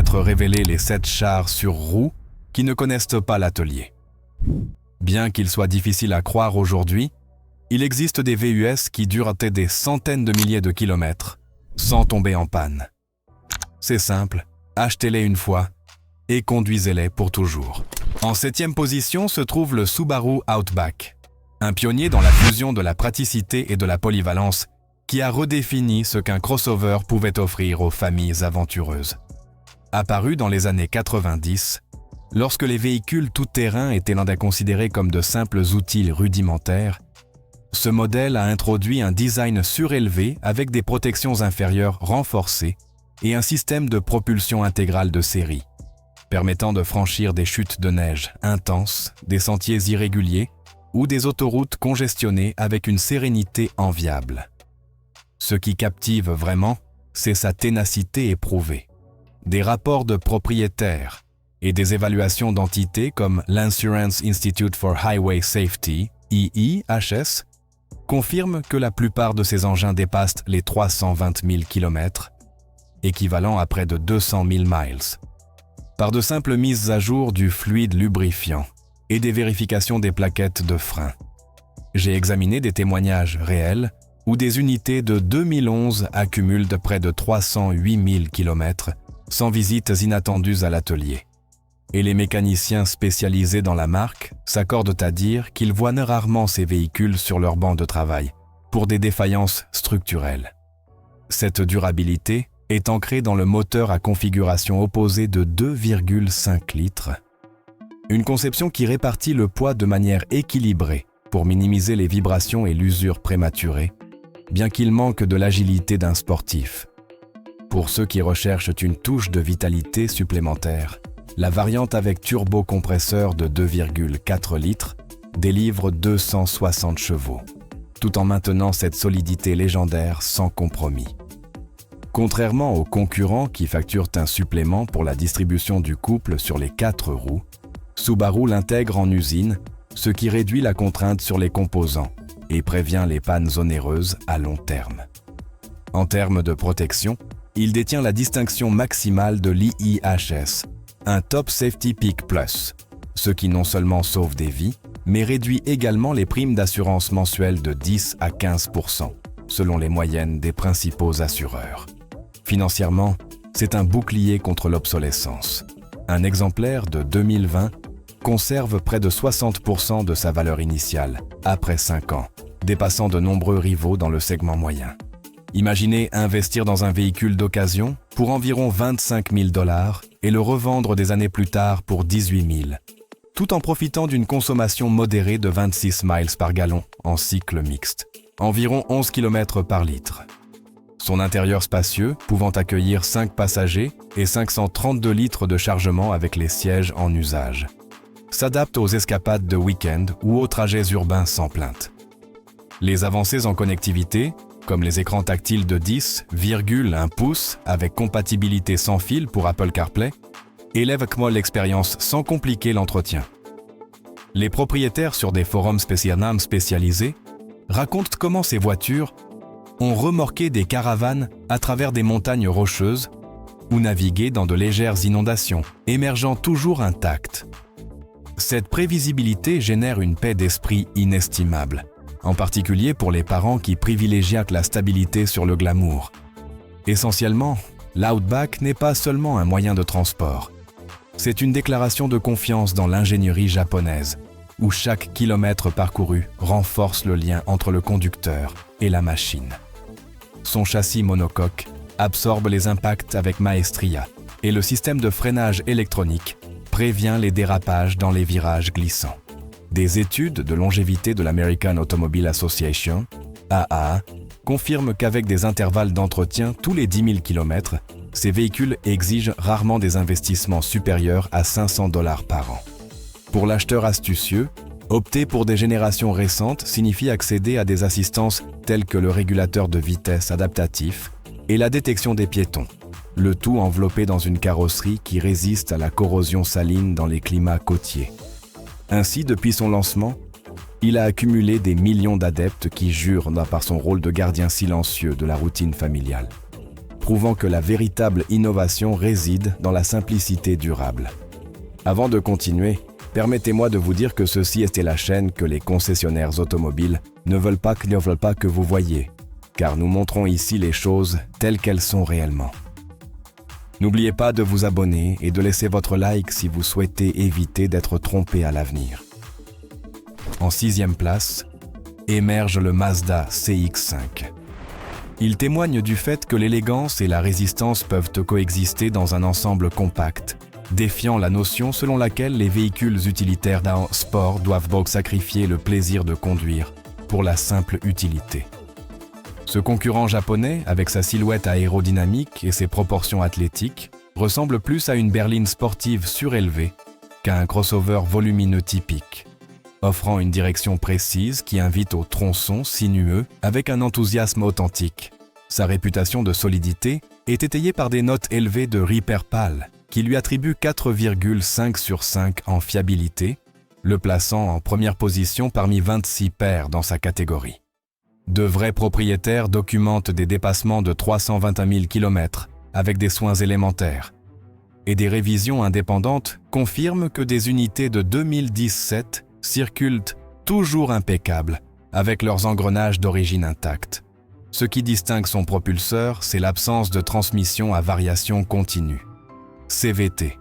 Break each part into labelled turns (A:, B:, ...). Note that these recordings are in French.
A: être révélés les 7 chars sur roues qui ne connaissent pas l'atelier. Bien qu'il soit difficile à croire aujourd'hui, il existe des VUS qui durent des centaines de milliers de kilomètres sans tomber en panne. C'est simple, achetez-les une fois et conduisez-les pour toujours. En 7e position se trouve le Subaru Outback, un pionnier dans la fusion de la praticité et de la polyvalence qui a redéfini ce qu'un crossover pouvait offrir aux familles aventureuses. Apparu dans les années 90, lorsque les véhicules tout-terrain étaient l'un des considérés comme de simples outils rudimentaires, ce modèle a introduit un design surélevé avec des protections inférieures renforcées et un système de propulsion intégrale de série, permettant de franchir des chutes de neige intenses, des sentiers irréguliers ou des autoroutes congestionnées avec une sérénité enviable. Ce qui captive vraiment, c'est sa ténacité éprouvée. Des rapports de propriétaires et des évaluations d'entités comme l'Insurance Institute for Highway Safety, IIHS, confirment que la plupart de ces engins dépassent les 320 000 km, équivalent à près de 200 000 miles. Par de simples mises à jour du fluide lubrifiant et des vérifications des plaquettes de frein. J'ai examiné des témoignages réels où des unités de 2011 accumulent de près de 308 000 km sans visites inattendues à l'atelier. Et les mécaniciens spécialisés dans la marque s'accordent à dire qu'ils voient rarement ces véhicules sur leur banc de travail pour des défaillances structurelles. Cette durabilité est ancrée dans le moteur à configuration opposée de 2,5 litres, une conception qui répartit le poids de manière équilibrée pour minimiser les vibrations et l'usure prématurée, bien qu'il manque de l'agilité d'un sportif. Pour ceux qui recherchent une touche de vitalité supplémentaire, la variante avec turbocompresseur de 2,4 litres délivre 260 chevaux, tout en maintenant cette solidité légendaire sans compromis. Contrairement aux concurrents qui facturent un supplément pour la distribution du couple sur les 4 roues, Subaru l'intègre en usine, ce qui réduit la contrainte sur les composants et prévient les pannes onéreuses à long terme. En termes de protection, il détient la distinction maximale de l'IIHS, un Top Safety Peak Plus, ce qui non seulement sauve des vies, mais réduit également les primes d'assurance mensuelles de 10 à 15%, selon les moyennes des principaux assureurs. Financièrement, c'est un bouclier contre l'obsolescence. Un exemplaire de 2020 conserve près de 60% de sa valeur initiale, après 5 ans, dépassant de nombreux rivaux dans le segment moyen. Imaginez investir dans un véhicule d'occasion pour environ 25 000 $ et le revendre des années plus tard pour 18 000, tout en profitant d'une consommation modérée de 26 miles par gallon en cycle mixte, environ 11 km par litre. Son intérieur spacieux, pouvant accueillir 5 passagers et 532 litres de chargement avec les sièges en usage, s'adapte aux escapades de week-end ou aux trajets urbains sans plainte. Les avancées en connectivité, comme les écrans tactiles de 10,1 pouces avec compatibilité sans fil pour Apple CarPlay, élèvent l'expérience sans compliquer l'entretien. Les propriétaires sur des forums spécialisés racontent comment ces voitures ont remorqué des caravanes à travers des montagnes rocheuses ou navigué dans de légères inondations, émergeant toujours intactes. Cette prévisibilité génère une paix d'esprit inestimable, en particulier pour les parents qui privilégient la stabilité sur le glamour. Essentiellement, l'Outback n'est pas seulement un moyen de transport. C'est une déclaration de confiance dans l'ingénierie japonaise, où chaque kilomètre parcouru renforce le lien entre le conducteur et la machine. Son châssis monocoque absorbe les impacts avec maestria et le système de freinage électronique prévient les dérapages dans les virages glissants. Des études de longévité de l'American Automobile Association, AAA, confirment qu'avec des intervalles d'entretien tous les 10 000 km, ces véhicules exigent rarement des investissements supérieurs à 500 $ par an. Pour l'acheteur astucieux, opter pour des générations récentes signifie accéder à des assistances telles que le régulateur de vitesse adaptatif et la détection des piétons, le tout enveloppé dans une carrosserie qui résiste à la corrosion saline dans les climats côtiers. Ainsi, depuis son lancement, il a accumulé des millions d'adeptes qui jurent par son rôle de gardien silencieux de la routine familiale. prouvant que la véritable innovation réside dans la simplicité durable. Avant de continuer, permettez-moi de vous dire que ceci était la chaîne que les concessionnaires automobiles ne veulent pas que vous voyez, car nous montrons ici les choses telles qu'elles sont réellement. N'oubliez pas de vous abonner et de laisser votre like si vous souhaitez éviter d'être trompé à l'avenir. En 6e place, émerge le Mazda CX-5. Il témoigne du fait que l'élégance et la résistance peuvent coexister dans un ensemble compact, défiant la notion selon laquelle les véhicules utilitaires d'un sport doivent donc sacrifier le plaisir de conduire pour la simple utilité. Ce concurrent japonais, avec sa silhouette aérodynamique et ses proportions athlétiques, ressemble plus à une berline sportive surélevée qu'à un crossover volumineux typique, offrant une direction précise qui invite au tronçon sinueux avec un enthousiasme authentique. Sa réputation de solidité est étayée par des notes élevées de Repair Pal, qui lui attribue 4,5 sur 5 en fiabilité, le plaçant en première position parmi 26 pairs dans sa catégorie. De vrais propriétaires documentent des dépassements de 321 000 km avec des soins élémentaires. Et des révisions indépendantes confirment que des unités de 2017 circulent toujours impeccables avec leurs engrenages d'origine intacte. Ce qui distingue son propulseur, c'est l'absence de transmission à variation continue. CVT,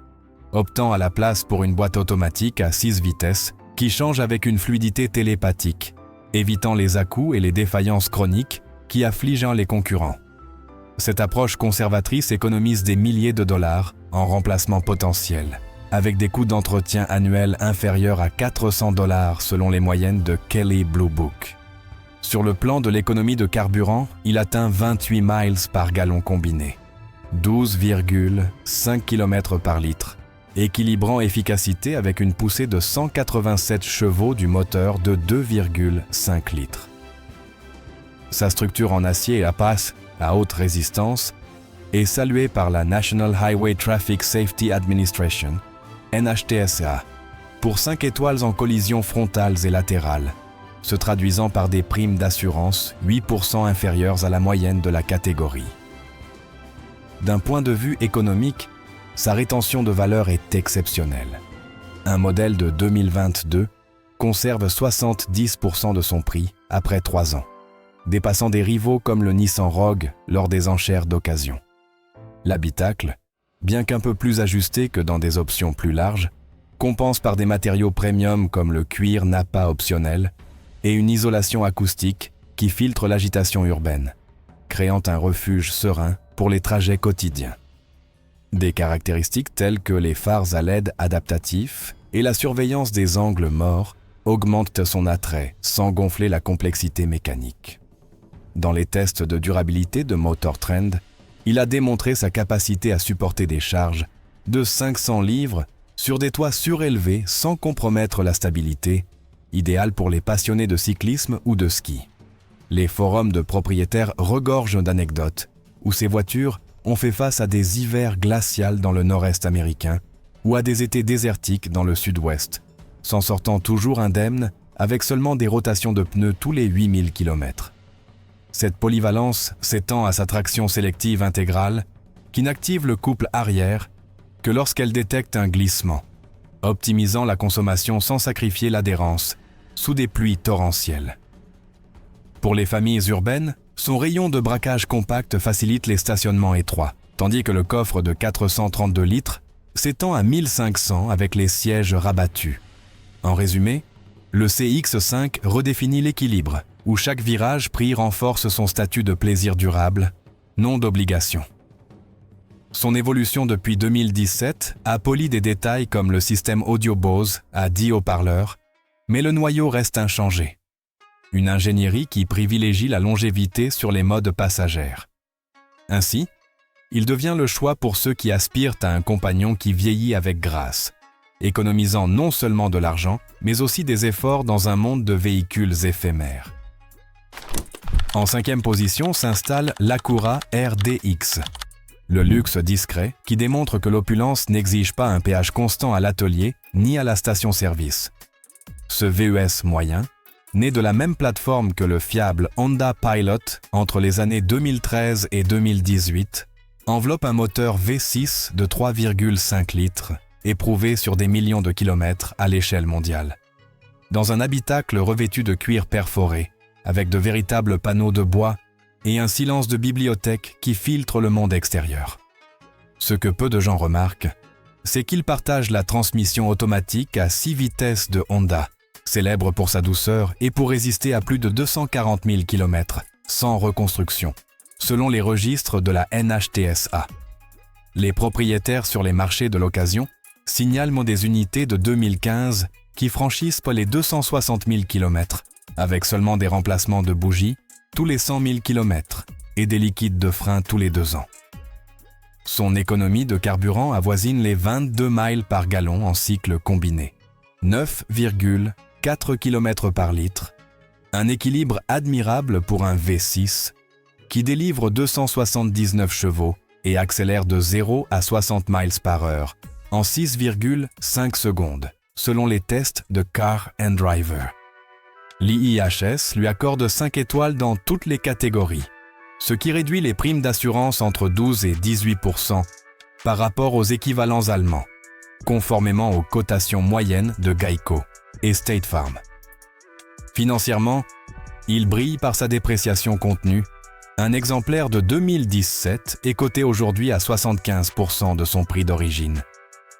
A: optant à la place pour une boîte automatique à 6 vitesses qui change avec une fluidité télépathique, évitant les à-coups et les défaillances chroniques qui affligent les concurrents. Cette approche conservatrice économise des milliers de dollars en remplacement potentiel, avec des coûts d'entretien annuels inférieurs à 400 $ selon les moyennes de Kelley Blue Book. Sur le plan de l'économie de carburant, il atteint 28 miles par gallon combiné, 12,5 km par litre, équilibrant efficacité avec une poussée de 187 chevaux du moteur de 2,5 litres. Sa structure en acier à passe à haute résistance est saluée par la National Highway Traffic Safety Administration, NHTSA, pour 5 étoiles en collisions frontales et latérales, se traduisant par des primes d'assurance 8% inférieures à la moyenne de la catégorie. D'un point de vue économique, sa rétention de valeur est exceptionnelle. Un modèle de 2022 conserve 70% de son prix après 3 ans, dépassant des rivaux comme le Nissan Rogue lors des enchères d'occasion. L'habitacle, bien qu'un peu plus ajusté que dans des options plus larges, compense par des matériaux premium comme le cuir Nappa optionnel et une isolation acoustique qui filtre l'agitation urbaine, créant un refuge serein pour les trajets quotidiens. Des caractéristiques telles que les phares à LED adaptatifs et la surveillance des angles morts augmentent son attrait sans gonfler la complexité mécanique. Dans les tests de durabilité de Motor Trend, il a démontré sa capacité à supporter des charges de 500 livres sur des toits surélevés sans compromettre la stabilité, idéal pour les passionnés de cyclisme ou de ski. Les forums de propriétaires regorgent d'anecdotes où ces voitures ont fait face à des hivers glacials dans le nord-est américain ou à des étés désertiques dans le sud-ouest, s'en sortant toujours indemnes avec seulement des rotations de pneus tous les 8000 km. Cette polyvalence s'étend à sa traction sélective intégrale qui n'active le couple arrière que lorsqu'elle détecte un glissement, optimisant la consommation sans sacrifier l'adhérence sous des pluies torrentielles. Pour les familles urbaines, son rayon de braquage compact facilite les stationnements étroits, tandis que le coffre de 432 litres s'étend à 1500 avec les sièges rabattus. En résumé, le CX-5 redéfinit l'équilibre, où chaque virage pris renforce son statut de plaisir durable, non d'obligation. Son évolution depuis 2017 a poli des détails comme le système audio Bose à 10 haut-parleurs, mais le noyau reste inchangé. Une ingénierie qui privilégie la longévité sur les modes passagères. Ainsi, il devient le choix pour ceux qui aspirent à un compagnon qui vieillit avec grâce, économisant non seulement de l'argent, mais aussi des efforts dans un monde de véhicules éphémères. En 5e position s'installe l'Acura RDX, le luxe discret qui démontre que l'opulence n'exige pas un péage constant à l'atelier ni à la station-service. Ce VUS moyen, né de la même plateforme que le fiable Honda Pilot entre les années 2013 et 2018, enveloppe un moteur V6 de 3,5 litres, éprouvé sur des millions de kilomètres à l'échelle mondiale. Dans un habitacle revêtu de cuir perforé, avec de véritables panneaux de bois et un silence de bibliothèque qui filtre le monde extérieur. Ce que peu de gens remarquent, c'est qu'il partage la transmission automatique à 6 vitesses de Honda, célèbre pour sa douceur et pour résister à plus de 240 000 km, sans reconstruction, selon les registres de la NHTSA. Les propriétaires sur les marchés de l'occasion signalent des unités de 2015 qui franchissent les 260 000 km, avec seulement des remplacements de bougies tous les 100 000 km et des liquides de frein tous les 2 ans. Son économie de carburant avoisine les 22 miles par gallon en cycle combiné, 9,4 km par litre, un équilibre admirable pour un V6 qui délivre 279 chevaux et accélère de 0 à 60 miles par heure en 6,5 secondes, selon les tests de Car and Driver. L'IIHS lui accorde 5 étoiles dans toutes les catégories, ce qui réduit les primes d'assurance entre 12 et 18% par rapport aux équivalents allemands, conformément aux cotations moyennes de Geico et State Farm. Financièrement, il brille par sa dépréciation contenue. Un exemplaire de 2017 est coté aujourd'hui à 75% de son prix d'origine,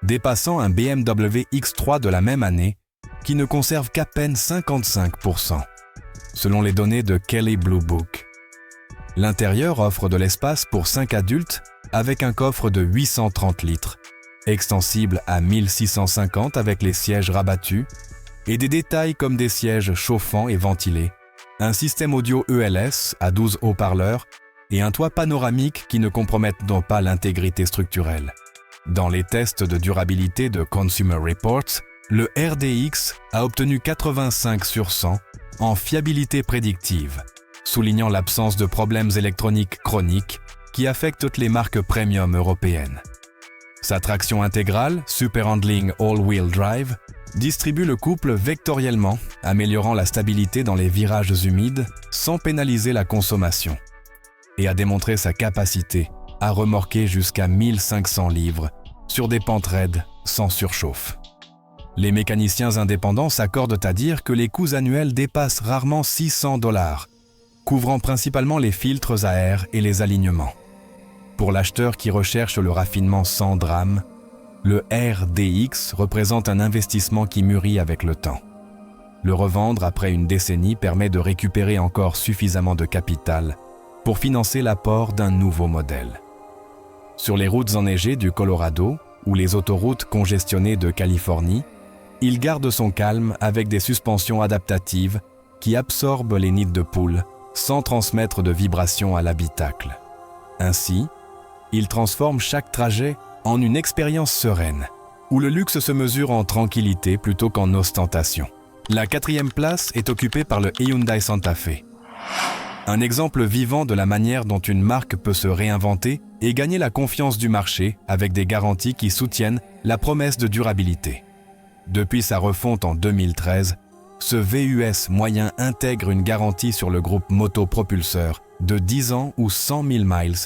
A: dépassant un BMW X3 de la même année qui ne conserve qu'à peine 55%, selon les données de Kelley Blue Book. L'intérieur offre de l'espace pour 5 adultes avec un coffre de 830 litres, extensible à 1650 avec les sièges rabattus et des détails comme des sièges chauffants et ventilés, un système audio ELS à 12 haut-parleurs et un toit panoramique qui ne compromettent donc pas l'intégrité structurelle. Dans les tests de durabilité de Consumer Reports, le RDX a obtenu 85 sur 100 en fiabilité prédictive, soulignant l'absence de problèmes électroniques chroniques qui affectent toutes les marques premium européennes. Sa traction intégrale, Super Handling All-Wheel Drive, distribue le couple vectoriellement, améliorant la stabilité dans les virages humides sans pénaliser la consommation, et a démontré sa capacité à remorquer jusqu'à 1500 livres sur des pentes raides sans surchauffe. Les mécaniciens indépendants s'accordent à dire que les coûts annuels dépassent rarement $600, couvrant principalement les filtres à air et les alignements. Pour l'acheteur qui recherche le raffinement sans drame, le RDX représente un investissement qui mûrit avec le temps. Le revendre après une décennie permet de récupérer encore suffisamment de capital pour financer l'apport d'un nouveau modèle. Sur les routes enneigées du Colorado ou les autoroutes congestionnées de Californie, il garde son calme avec des suspensions adaptatives qui absorbent les nids de poules sans transmettre de vibrations à l'habitacle. Ainsi, il transforme chaque trajet en une expérience sereine, où le luxe se mesure en tranquillité plutôt qu'en ostentation. La 4e place est occupée par le Hyundai Santa Fe. Un exemple vivant de la manière dont une marque peut se réinventer et gagner la confiance du marché avec des garanties qui soutiennent la promesse de durabilité. Depuis sa refonte en 2013, ce VUS moyen intègre une garantie sur le groupe motopropulseur de 10 ans ou 100 000 miles,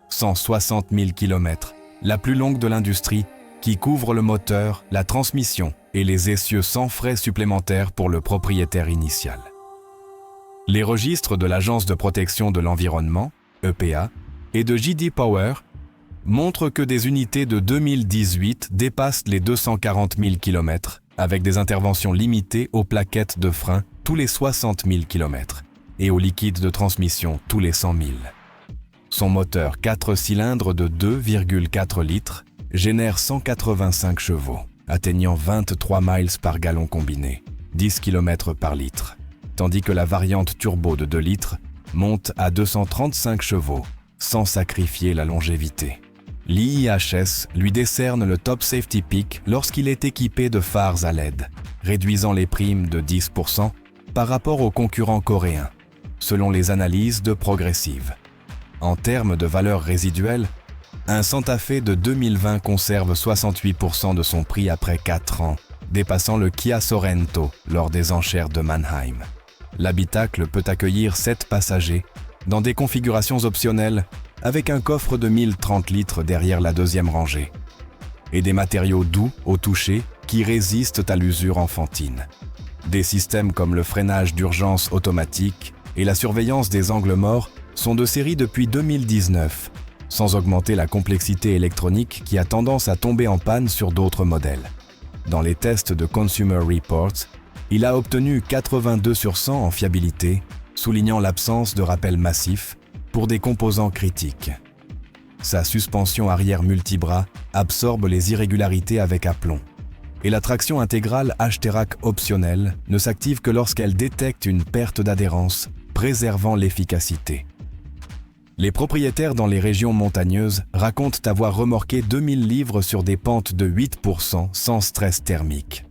A: 160 000 km, la plus longue de l'industrie, qui couvre le moteur, la transmission et les essieux sans frais supplémentaires pour le propriétaire initial. Les registres de l'Agence de protection de l'environnement, EPA, et de J.D. Power montrent que des unités de 2018 dépassent les 240 000 km, avec des interventions limitées aux plaquettes de frein tous les 60 000 km et aux liquides de transmission tous les 100 000. Son moteur 4 cylindres de 2,4 litres génère 185 chevaux, atteignant 23 miles par gallon combiné, 10 km par litre, tandis que la variante turbo de 2 litres monte à 235 chevaux, sans sacrifier la longévité. L'IIHS lui décerne le Top Safety Pick lorsqu'il est équipé de phares à LED, réduisant les primes de 10% par rapport aux concurrents coréens, selon les analyses de Progressive. En termes de valeur résiduelle, un Santa Fe de 2020 conserve 68% de son prix après 4 ans, dépassant le Kia Sorento lors des enchères de Mannheim. L'habitacle peut accueillir 7 passagers dans des configurations optionnelles avec un coffre de 1030 litres derrière la deuxième rangée, et des matériaux doux au toucher qui résistent à l'usure enfantine. Des systèmes comme le freinage d'urgence automatique et la surveillance des angles morts sont de série depuis 2019, sans augmenter la complexité électronique qui a tendance à tomber en panne sur d'autres modèles. Dans les tests de Consumer Reports, il a obtenu 82 sur 100 en fiabilité, soulignant l'absence de rappel massif pour des composants critiques. Sa suspension arrière multibras absorbe les irrégularités avec aplomb, et la traction intégrale H-Terac optionnelle ne s'active que lorsqu'elle détecte une perte d'adhérence, préservant l'efficacité. Les propriétaires dans les régions montagneuses racontent avoir remorqué 2000 livres sur des pentes de 8% sans stress thermique.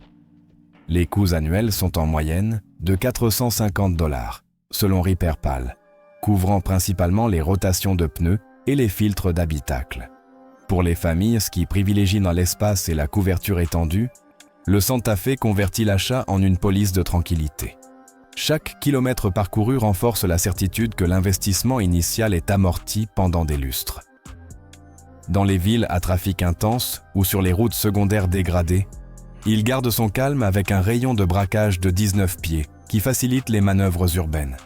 A: Les coûts annuels sont en moyenne de 450 $, selon RepairPal, couvrant principalement les rotations de pneus et les filtres d'habitacle. Pour les familles qui privilégient dans l'espace et la couverture étendue, le Santa Fe convertit l'achat en une police de tranquillité. Chaque kilomètre parcouru renforce la certitude que l'investissement initial est amorti pendant des lustres. Dans les villes à trafic intense ou sur les routes secondaires dégradées, il garde son calme avec un rayon de braquage de 19 pieds qui facilite les manœuvres urbaines.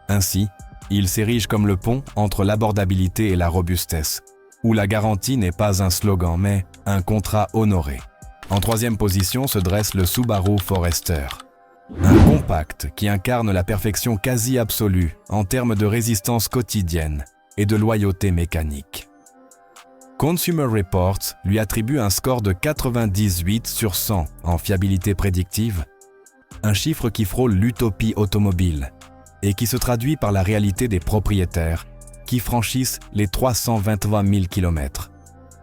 A: Ainsi, il s'érige comme le pont entre l'abordabilité et la robustesse, où la garantie n'est pas un slogan mais un contrat honoré. En troisième position se dresse le Subaru Forester. Un compact qui incarne la perfection quasi absolue en termes de résistance quotidienne et de loyauté mécanique. Consumer Reports lui attribue un score de 98 sur 100 en fiabilité prédictive, un chiffre qui frôle l'utopie automobile et qui se traduit par la réalité des propriétaires qui franchissent les 323 000 km,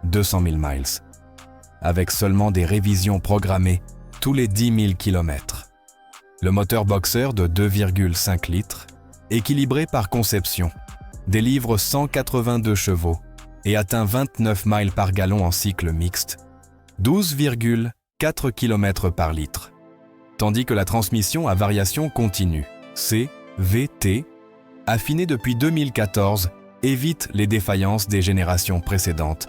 A: 200 000 miles, avec seulement des révisions programmées tous les 10 000 km. Le moteur Boxer de 2,5 litres, équilibré par conception, délivre 182 chevaux et atteint 29 miles par gallon en cycle mixte, 12,4 km par litre. Tandis que la transmission à variation continue, CVT, affinée depuis 2014, évite les défaillances des générations précédentes,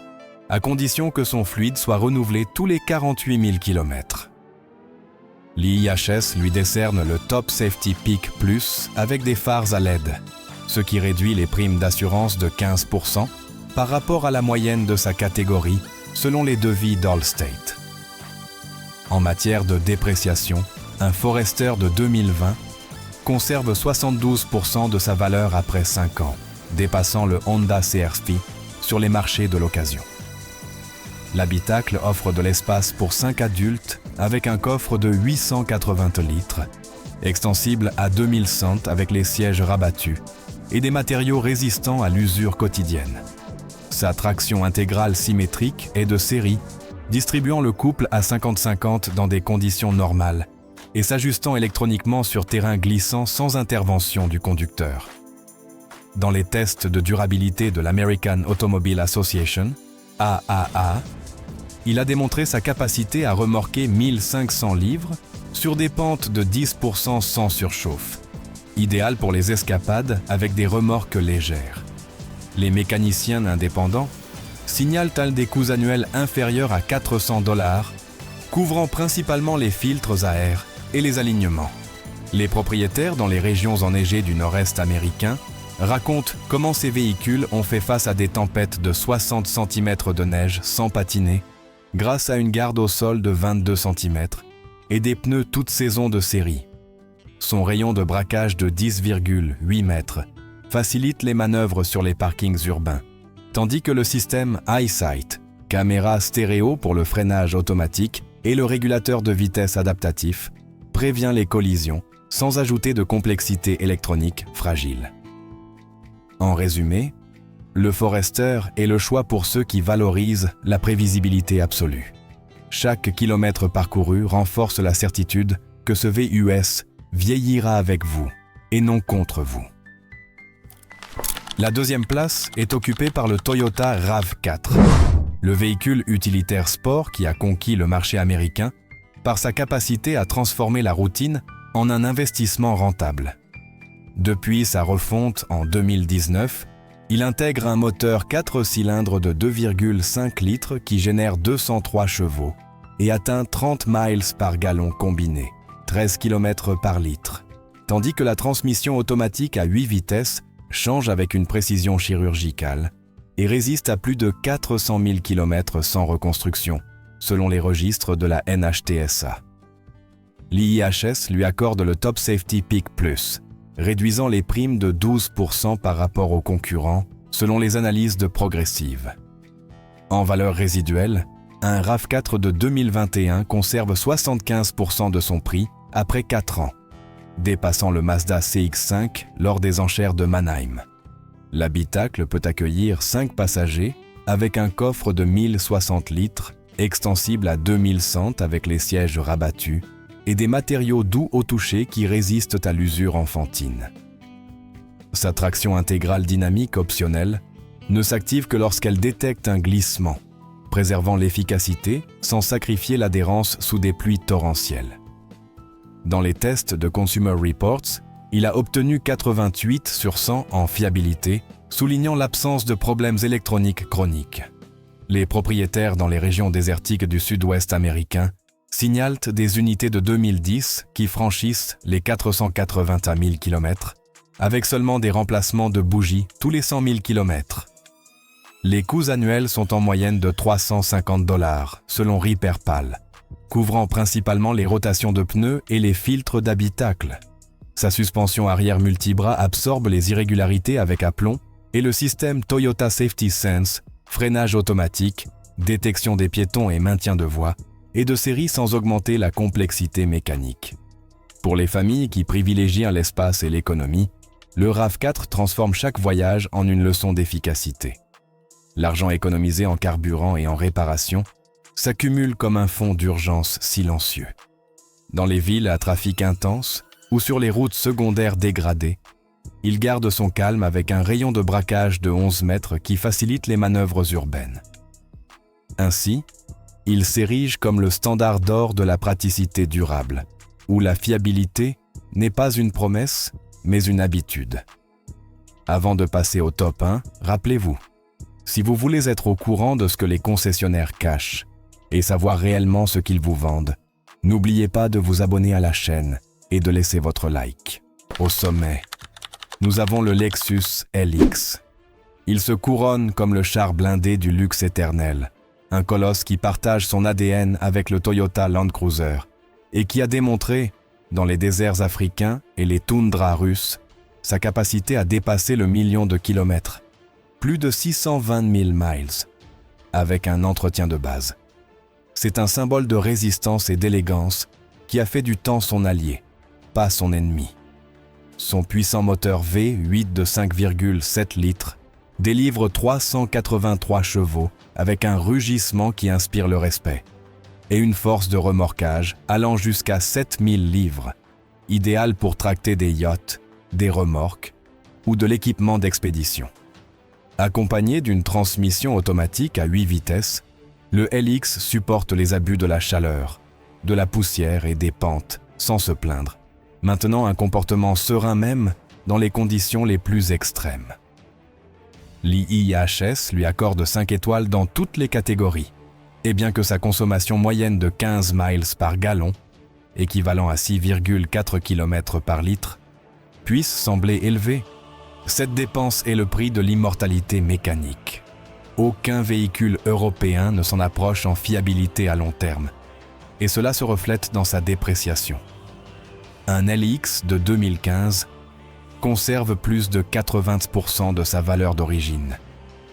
A: à condition que son fluide soit renouvelé tous les 48 000 km. L'IIHS lui décerne le Top Safety Peak Plus avec des phares à LED, ce qui réduit les primes d'assurance de 15% par rapport à la moyenne de sa catégorie selon les devis d'Allstate. En matière de dépréciation, un Forester de 2020 conserve 72% de sa valeur après 5 ans, dépassant le Honda CR-V sur les marchés de l'occasion. L'habitacle offre de l'espace pour 5 adultes avec un coffre de 880 litres, extensible à 2100 avec les sièges rabattus et des matériaux résistants à l'usure quotidienne. Sa traction intégrale symétrique est de série, distribuant le couple à 50-50 dans des conditions normales et s'ajustant électroniquement sur terrain glissant sans intervention du conducteur. Dans les tests de durabilité de l'American Automobile Association, AAA, il a démontré sa capacité à remorquer 1500 livres sur des pentes de 10% sans surchauffe, idéal pour les escapades avec des remorques légères. Les mécaniciens indépendants signalent des coûts annuels inférieurs à 400 $, couvrant principalement les filtres à air et les alignements. Les propriétaires dans les régions enneigées du nord-est américain racontent comment ces véhicules ont fait face à des tempêtes de 60 cm de neige sans patiner grâce à une garde au sol de 22 cm et des pneus toute saison de série. Son rayon de braquage de 10,8 mètres facilite les manœuvres sur les parkings urbains, tandis que le système EyeSight, caméra stéréo pour le freinage automatique et le régulateur de vitesse adaptatif, prévient les collisions sans ajouter de complexité électronique fragile. En résumé, le Forester est le choix pour ceux qui valorisent la prévisibilité absolue. Chaque kilomètre parcouru renforce la certitude que ce VUS vieillira avec vous et non contre vous. La deuxième place est occupée par le Toyota RAV4, le véhicule utilitaire sport qui a conquis le marché américain par sa capacité à transformer la routine en un investissement rentable. Depuis sa refonte en 2019, Il intègre un moteur 4 cylindres de 2,5 litres qui génère 203 chevaux et atteint 30 miles par gallon combiné, 13 km par litre, tandis que la transmission automatique à 8 vitesses change avec une précision chirurgicale et résiste à plus de 400 000 km sans reconstruction, selon les registres de la NHTSA. L'IIHS lui accorde le Top Safety Pick Plus, réduisant les primes de 12% par rapport aux concurrents, selon les analyses de Progressive. En valeur résiduelle, un RAV4 de 2021 conserve 75% de son prix après 4 ans, dépassant le Mazda CX-5 lors des enchères de Mannheim. L'habitacle peut accueillir 5 passagers avec un coffre de 1060 litres, extensible à 2100 avec les sièges rabattus et des matériaux doux au toucher qui résistent à l'usure enfantine. Sa traction intégrale dynamique optionnelle ne s'active que lorsqu'elle détecte un glissement, préservant l'efficacité sans sacrifier l'adhérence sous des pluies torrentielles. Dans les tests de Consumer Reports, il a obtenu 88 sur 100 en fiabilité, soulignant l'absence de problèmes électroniques chroniques. Les propriétaires dans les régions désertiques du sud-ouest américain signalent des unités de 2010 qui franchissent les 480 000 km, avec seulement des remplacements de bougies tous les 100 000 km. Les coûts annuels sont en moyenne de $350 selon RepairPal, couvrant principalement les rotations de pneus et les filtres d'habitacle. Sa suspension arrière multibras absorbe les irrégularités avec aplomb et le système Toyota Safety Sense, freinage automatique, détection des piétons et maintien de voie, est de série sans augmenter la complexité mécanique. Pour les familles qui privilégient l'espace et l'économie, le RAV4 transforme chaque voyage en une leçon d'efficacité. L'argent économisé en carburant et en réparation s'accumule comme un fonds d'urgence silencieux. Dans les villes à trafic intense ou sur les routes secondaires dégradées, il garde son calme avec un rayon de braquage de 11 mètres qui facilite les manœuvres urbaines. Ainsi, il s'érige comme le standard d'or de la praticité durable, où la fiabilité n'est pas une promesse, mais une habitude. Avant de passer au top 1, rappelez-vous, si vous voulez être au courant de ce que les concessionnaires cachent et savoir réellement ce qu'ils vous vendent, n'oubliez pas de vous abonner à la chaîne et de laisser votre like. Au sommet, nous avons le Lexus LX. Il se couronne comme le char blindé du luxe éternel, un colosse qui partage son ADN avec le Toyota Land Cruiser et qui a démontré, dans les déserts africains et les toundras russes, sa capacité à dépasser le 1 million de kilomètres, plus de 620 000 miles, avec un entretien de base. C'est un symbole de résistance et d'élégance qui a fait du temps son allié, pas son ennemi. Son puissant moteur V8 de 5,7 litres délivre 383 chevaux avec un rugissement qui inspire le respect et une force de remorquage allant jusqu'à 7000 livres, idéal pour tracter des yachts, des remorques ou de l'équipement d'expédition. Accompagné d'une transmission automatique à 8 vitesses, le LX supporte les abus de la chaleur, de la poussière et des pentes sans se plaindre, maintenant un comportement serein même dans les conditions les plus extrêmes. L'IIHS lui accorde 5 étoiles dans toutes les catégories, et bien que sa consommation moyenne de 15 miles par gallon, équivalent à 6,4 km par litre, puisse sembler élevée, cette dépense est le prix de l'immortalité mécanique. Aucun véhicule européen ne s'en approche en fiabilité à long terme, et cela se reflète dans sa dépréciation. Un LX de 2015 conserve plus de 80% de sa valeur d'origine,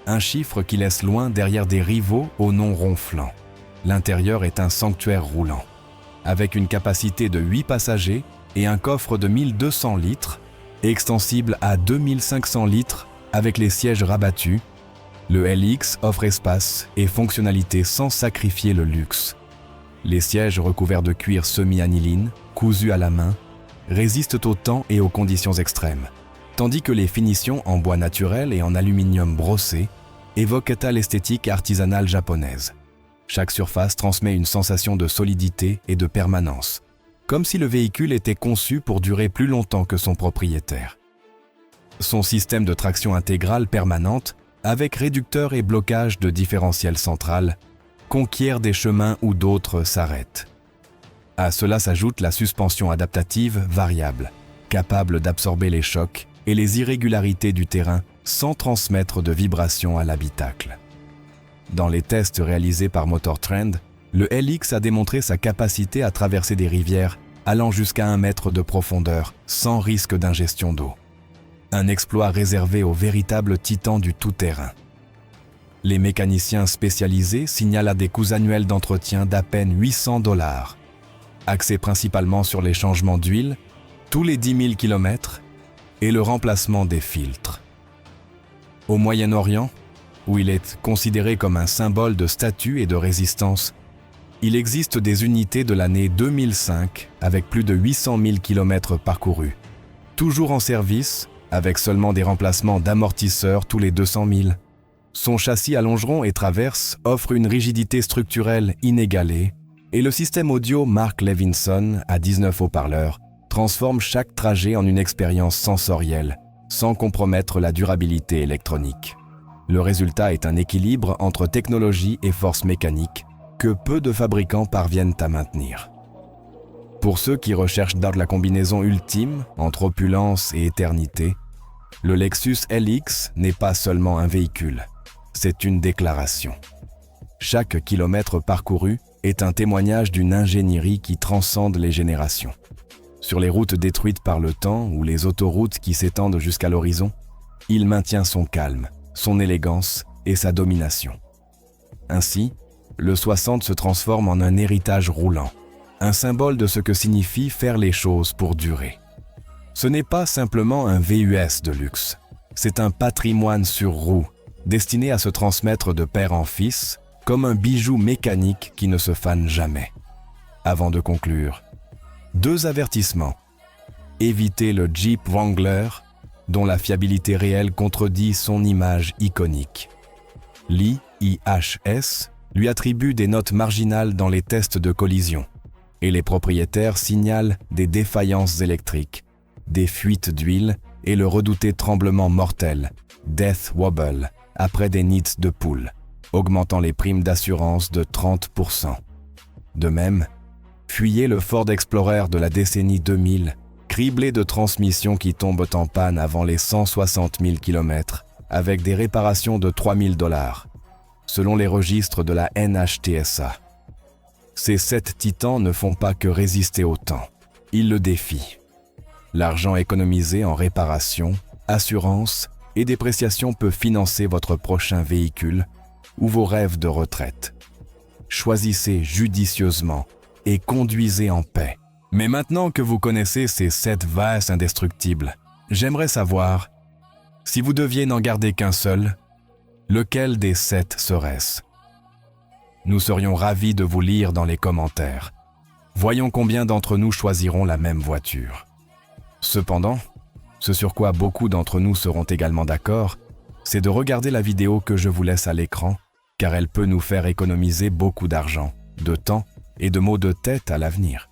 A: un chiffre qui laisse loin derrière des rivaux au nom ronflant. L'intérieur est un sanctuaire roulant, avec une capacité de 8 passagers et un coffre de 1200 litres, extensible à 2500 litres avec les sièges rabattus. Le LX offre espace et fonctionnalité sans sacrifier le luxe. Les sièges recouverts de cuir semi-aniline, cousus à la main, résistent au temps et aux conditions extrêmes, tandis que les finitions en bois naturel et en aluminium brossé évoquent à l'esthétique artisanale japonaise. Chaque surface transmet une sensation de solidité et de permanence, comme si le véhicule était conçu pour durer plus longtemps que son propriétaire. Son système de traction intégrale permanente, avec réducteur et blocage de différentiel central, conquiert des chemins où d'autres s'arrêtent. À cela s'ajoute la suspension adaptative variable, capable d'absorber les chocs et les irrégularités du terrain sans transmettre de vibrations à l'habitacle. Dans les tests réalisés par Motor Trend, le LX a démontré sa capacité à traverser des rivières allant jusqu'à 1 mètre de profondeur sans risque d'ingestion d'eau. Un exploit réservé aux véritables titans du tout-terrain. Les mécaniciens spécialisés signalent à des coûts annuels d'entretien d'à peine $800, axés principalement sur les changements d'huile tous les 10 000 km et le remplacement des filtres. Au Moyen-Orient, où il est considéré comme un symbole de statut et de résistance, il existe des unités de l'année 2005 avec plus de 800 000 km parcourus, toujours en service, avec seulement des remplacements d'amortisseurs tous les 200 000. Son châssis à longeron et traverse offre une rigidité structurelle inégalée et le système audio Mark Levinson à 19 haut-parleurs transforme chaque trajet en une expérience sensorielle, sans compromettre la durabilité électronique. Le résultat est un équilibre entre technologie et force mécanique que peu de fabricants parviennent à maintenir. Pour ceux qui recherchent la combinaison ultime entre opulence et éternité, le Lexus LX n'est pas seulement un véhicule, c'est une déclaration. Chaque kilomètre parcouru est un témoignage d'une ingénierie qui transcende les générations. Sur les routes détruites par le temps ou les autoroutes qui s'étendent jusqu'à l'horizon, il maintient son calme, son élégance et sa domination. Ainsi, le 60 se transforme en un héritage roulant, un symbole de ce que signifie faire les choses pour durer. Ce n'est pas simplement un VUS de luxe, c'est un patrimoine sur roue, destiné à se transmettre de père en fils, comme un bijou mécanique qui ne se fane jamais. Avant de conclure, 2 avertissements. Évitez le Jeep Wrangler, dont la fiabilité réelle contredit son image iconique. L'IHS lui attribue des notes marginales dans les tests de collision, et les propriétaires signalent des défaillances électriques, des fuites d'huile et le redouté tremblement mortel, Death Wobble, après des nids de poules, augmentant les primes d'assurance de 30%. De même, fuyez le Ford Explorer de la décennie 2000, criblé de transmissions qui tombent en panne avant les 160 000 km, avec des réparations de $3 000, selon les registres de la NHTSA. Ces 7 titans ne font pas que résister au temps, ils le défient. L'argent économisé en réparation, assurance et dépréciation peut financer votre prochain véhicule ou vos rêves de retraite. Choisissez judicieusement et conduisez en paix. Mais maintenant que vous connaissez ces 7 VAS indestructibles, j'aimerais savoir, si vous deviez n'en garder qu'un seul, lequel des 7 serait-ce? Nous serions ravis de vous lire dans les commentaires. Voyons combien d'entre nous choisiront la même voiture. Cependant, ce sur quoi beaucoup d'entre nous seront également d'accord, c'est de regarder la vidéo que je vous laisse à l'écran, car elle peut nous faire économiser beaucoup d'argent, de temps et de maux de tête à l'avenir.